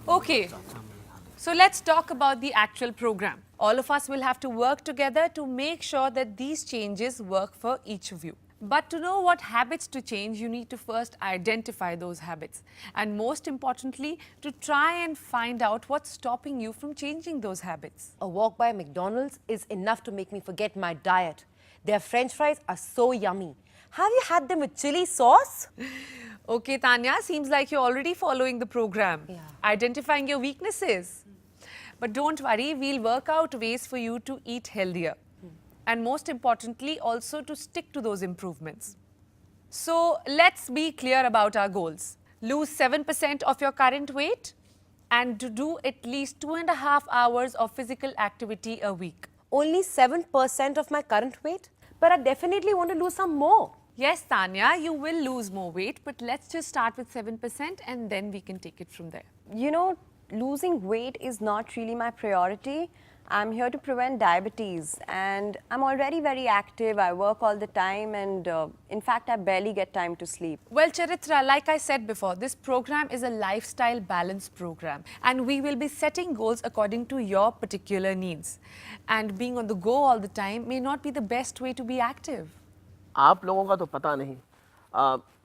Okay, so let's talk about the actual program. All of us will have to work together to make sure that these changes work for each of you. But to know what habits to change, you need to first identify those habits. And most importantly, to try and find out what's stopping you from changing those habits. A walk by McDonald's is enough to make me forget my diet. Their French fries are so yummy. Have you had them with chili sauce? Okay, Tanya, seems like you're already following the program. Yeah. Identifying your weaknesses. But don't worry, we'll work out ways for you to eat healthier. And most importantly, also to stick to those improvements. So let's be clear about our goals. Lose 7% of your current weight and to do at least 2.5 hours of physical activity a week. Only 7% of my current weight? But I definitely want to lose some more. Yes, Tanya, you will lose more weight, but let's just start with 7% and then we can take it from there. You know, losing weight is not really my priority. I'm here to prevent diabetes and I'm already very active. I work all the time and in fact, I barely get time to sleep. Well, Charitra, like I said before, this program is a lifestyle balance program and we will be setting goals according to your particular needs. And being on the go all the time may not be the best way to be active. आप लोगों का तो पता नहीं,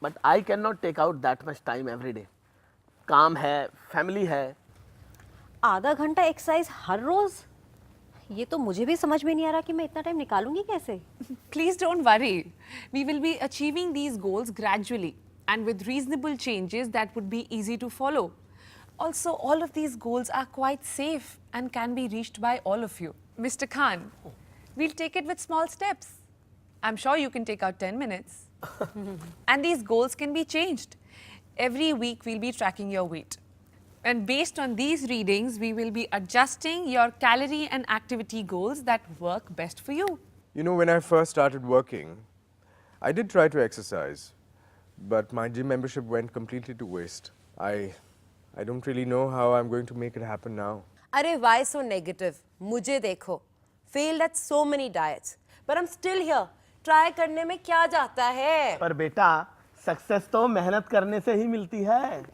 but I cannot take out that much time every day. काम है, family है. आधा घंटा एक्सरसाइज हर रोज? ये तो मुझे भी समझ में नहीं आ रहा कि मैं इतना टाइम निकालूंगी कैसे? Please don't worry. We will be achieving these goals gradually and with reasonable changes that would be easy to follow. Also, all of these goals are quite safe and can be reached by all of you. Mr. Khan, we'll take it with small steps. I'm sure you can take out 10 minutes. And these goals can be changed. Every week, we'll be tracking your weight. And based on these readings, we will be adjusting your calorie and activity goals that work best for you. You know, when I first started working, I did try to exercise, but my gym membership went completely to waste. I don't really know how I'm going to make it happen now. Arey, why so negative? Mujhe dekho. Failed at so many diets. But I'm still here. Try करने में क्या जाता है? पर बेटा, success तो मेहनत करने से ही मिलती है.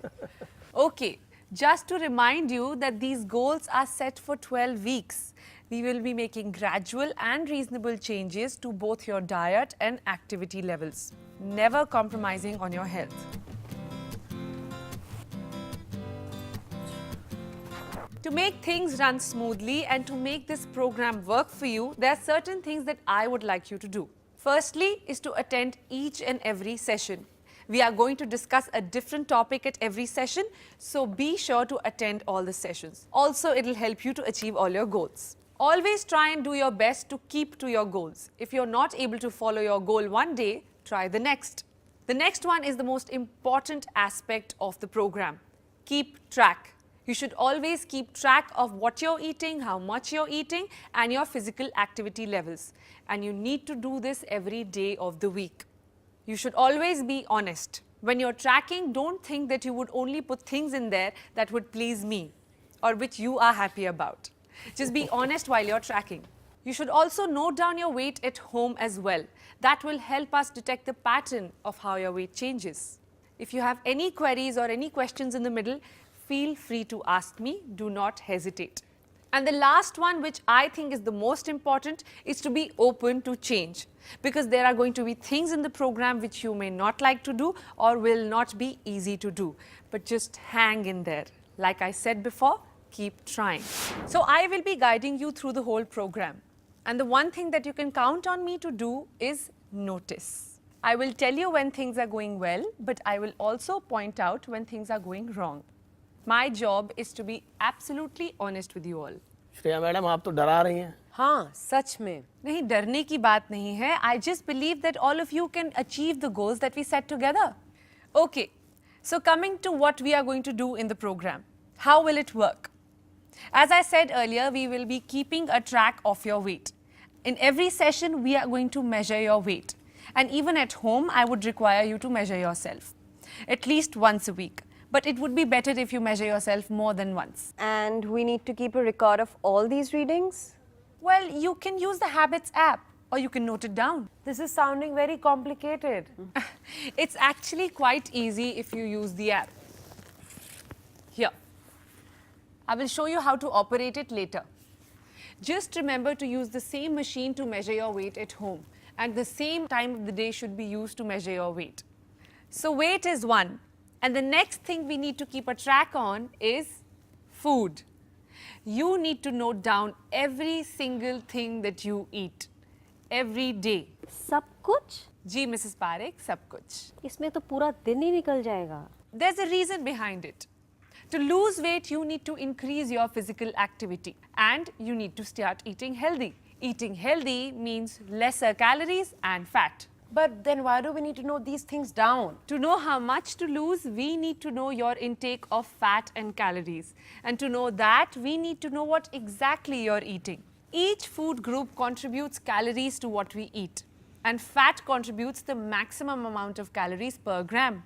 Okay, just to remind you that these goals are set for 12 weeks. We will be making gradual and reasonable changes to both your diet and activity levels, never compromising on your health. To make things run smoothly and to make this program work for you, there are certain things that I would like you to do. Firstly is to attend each and every session. We are going to discuss a different topic at every session, so be sure to attend all the sessions. Also, it will help you to achieve all your goals. Always try and do your best to keep to your goals. If you're not able to follow your goal one day, try the next. The next one is the most important aspect of the program. Keep track. You should always keep track of what you're eating, how much you're eating, and your physical activity levels. And you need to do this every day of the week. You should always be honest. When you're tracking, don't think that you would only put things in there that would please me or which you are happy about. Just be honest while you're tracking. You should also note down your weight at home as well. That will help us detect the pattern of how your weight changes. If you have any queries or any questions in the middle, feel free to ask me. Do not hesitate. And the last one, which I think is the most important, is to be open to change. Because there are going to be things in the program which you may not like to do or will not be easy to do. But just hang in there. Like I said before, keep trying. So I will be guiding you through the whole program. And the one thing that you can count on me to do is notice. I will tell you when things are going well, but I will also point out when things are going wrong. My job is to be absolutely honest with you all. Shreya madam, आप तो डरा रही हैं. हाँ, सच में. नहीं, डरने की बात नहीं है. I just believe that all of you can achieve the goals that we set together. Okay, so coming to what we are going to do in the program. How will it work? As I said earlier, we will be keeping a track of your weight. In every session, we are going to measure your weight. And even at home, I would require you to measure yourself. At least once a week. But it would be better if you measure yourself more than once. And we need to keep a record of all these readings? Well, you can use the Habits app or you can note it down. This is sounding very complicated. It's actually quite easy if you use the app. Here. I will show you how to operate it later. Just remember to use the same machine to measure your weight at home, and the same time of the day should be used to measure your weight. So weight is one, and the next thing we need to keep a track on is food. You need to note down every single thing that you eat every day. सब कुछ? जी Mrs. Parekh, सब कुछ. इसमें तो पूरा दिन ही निकल जाएगा. There's a reason behind it. To lose weight, you need to increase your physical activity and you need to start eating healthy. Eating healthy means lesser calories and fat. But then why do we need to know these things down? To know how much to lose, we need to know your intake of fat and calories. And to know that, we need to know what exactly you're eating. Each food group contributes calories to what we eat. And fat contributes the maximum amount of calories per gram.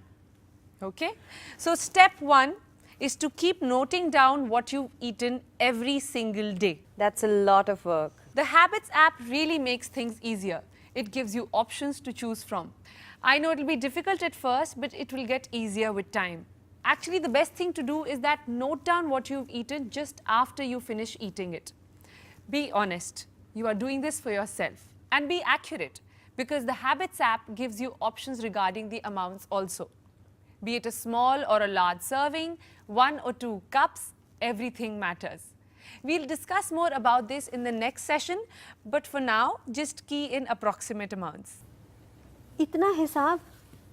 Okay? So step one is to keep noting down what you've eaten every single day. That's a lot of work. The Habits app really makes things easier. It gives you options to choose from. I know it'll be difficult at first, but it will get easier with time. Actually, the best thing to do is that note down what you've eaten just after you finish eating it. Be honest. You are doing this for yourself. And be accurate, because the Habits app gives you options regarding the amounts also. Be it a small or a large serving, 1 or 2 cups, everything matters. We'll discuss more about this in the next session, but for now, just key in approximate amounts. इतना हिसाब?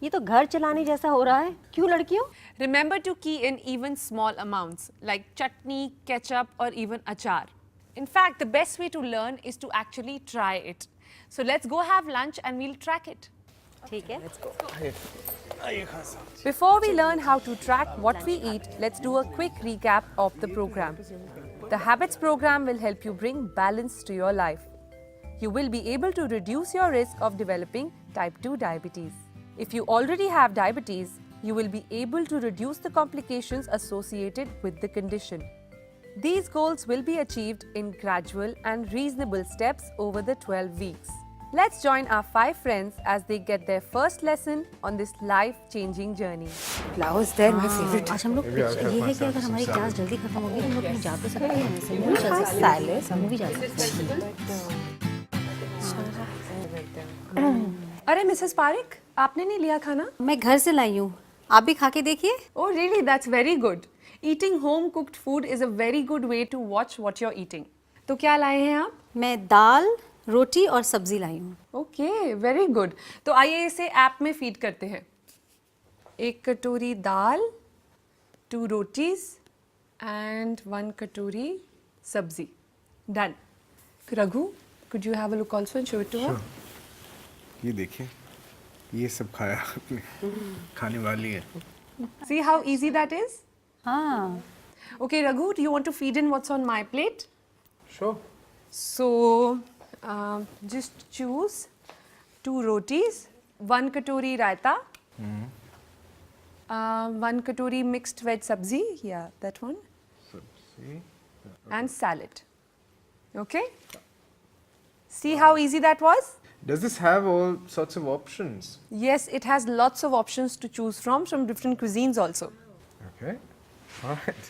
ये तो घर चलाने जैसा हो रहा है. क्यों लड़कियों? Remember to key in even small amounts like chutney, ketchup or even achar. In fact, the best way to learn is to actually try it. So let's go have lunch and we'll track it. ठीक है. Let's go. Before we learn how to track what we eat, let's do a quick recap of the program. The Habits program will help you bring balance to your life. You will be able to reduce your risk of developing type 2 diabetes. If you already have diabetes, you will be able to reduce the complications associated with the condition. These goals will be achieved in gradual and reasonable steps over the 12 weeks. Let's join our 5 friends as they get their first lesson on this life-changing journey. Flower is there, my favorite. आज हम लोग ये है कि अगर हमारी class जल्दी खत्म होगी तो हम लोग कहीं जा तो सकते हैं. ऐसे मूवी जा सकते हैं. मूवी जा सकते हैं. अरे मिसेस पारेख, आपने नहीं लिया खाना? मैं घर से लाई हूँ. आप भी खा के देखिए. Oh really? That's very good. Eating home cooked food is a very good way to watch what you're eating. तो क्या लाए हैं आप? मैं दाल, रोटी और सब्जी लाई हूँ. Okay, very good. तो आइए इसे ऐप में फीड करते हैं. 1 कटोरी दाल, 2 रोटीज एंड 1 कटोरी सब्जी. Done. Raghu, could you have a look also and show it to her? ये देखिए, ये सब खाया आपने, खाने वाली है. See how easy that is? हाँ. Okay, Raghu, do you want to feed in what's on my plate? Sure. So, just choose 2 rotis, 1 katori raita, 1 katori mixed veg sabzi, yeah, that one, Sabzi. and salad. Okay? See how easy that was? Does this have all sorts of options? Yes, it has lots of options to choose from different cuisines also. Okay. All right.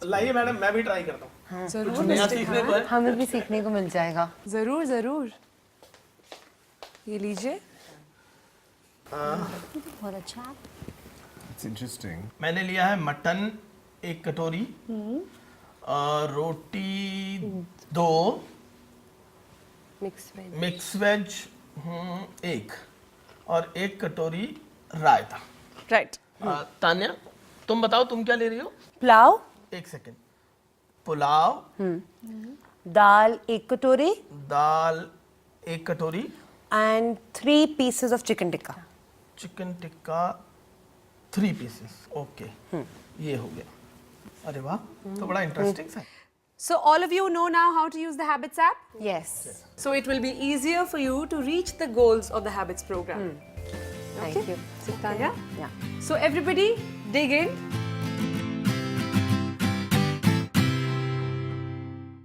लाइए madam, मैं भी try करता हूँ. जरूर नया mister सीखने को खान. है. हमें भी सीखने को मिल जाएगा. जरूर जरूर. ये लीजिए. बहुत अच्छा. It's interesting. मैंने लिया है मटन 1 कटोरी, रोटी 2, मिक्स वेज 1 और 1 कटोरी रायता. Right. तान्या, तुम बताओ तुम क्या ले रही हो? पुलाव, 1 सेकेंड. पुलाव, दाल 1 कटोरी दाल 1 कटोरी and 3 pieces of chicken tikka. Chicken tikka 3 pieces. Okay, ये हो गया. अरे वाह, तो बड़ा इंटरेस्टिंग था. So all of you know now how to use the Habits app? Yes. So it will be easier for you to reach the goals of the Habits program. Thank you. Tanya? Yeah. So everybody dig in.